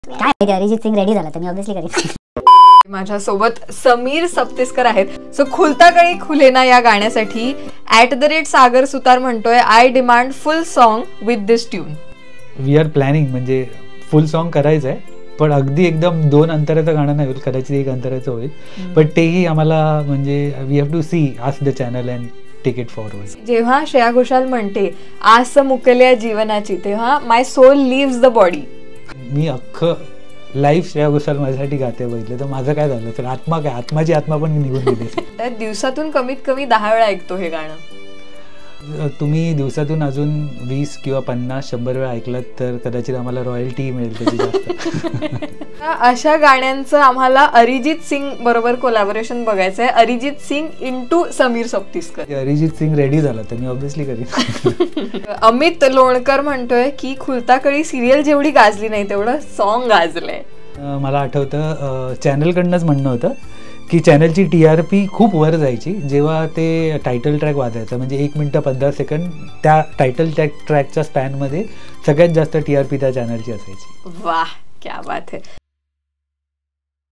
काय माहिती अरिजित सिंग रेडी झाला तर मी ऑब्विसली करीन. माझ्यासोबत समीर सप्तेस्कर आहेत. सो खुलता कळी खुलेना या गाण्यासाठी @सागर सुतार म्हणतोय I demand full song with this tune. We are planning म्हणजे फुल सॉन्ग करायचं आहे, पण अगदी एकदम 2 अंतराचं गाणं नाही होईल, कदाचित 1 अंतराचं होईल. पण तेही आम्हाला म्हणजे we have to see ask the channel and take it forward. जेव्हा श्रेया घोषाल म्हणते आस मुकल्या जीवनाची, तेव्हा my soul leaves the body. मी अख्खं लाईव्ह श्रेया घोषाल माझ्यासाठी गाते बघितलं तर माझं काय झालं तर आत्मा काय आत्माची आत्मा पण निघून गेली. तर दिवसातून कमीत कमी 10 वेळा ऐकतो हे गाणं. तुम्ही दिवसातून अजून 20 किंवा 50-100 वेळा ऐकलात तर कदाचित आम्हाला रॉयल्टी मिळेल त्याची जास्त. अशा गाण्यांचं आम्हाला अरिजित सिंग बरोबर कोलॅबोरेशन बघायचं आहे. अरिजित सिंग इंटू समीर सप्तेस्कर. अरिजित सिंग रेडी झाला तर मी ऑब्विसली करीन. अमित लोणकर म्हणतोय की खुलता कळी सिरियल जेवढी गाजली नाही तेवढं सॉन्ग गाजलंय. मला आठवतं चॅनलकडनंच म्हणणं होतं की चॅनलची TRP खूप वर जायची जेव्हा ते टायटल ट्रॅक वाजायचं. म्हणजे 1 मिनिट 15 सेकंड त्या टायटल ट्रॅकच्या स्पॅनमध्ये सगळ्यात जास्त TRP त्या चॅनलची असायची. वाह, क्या बात है.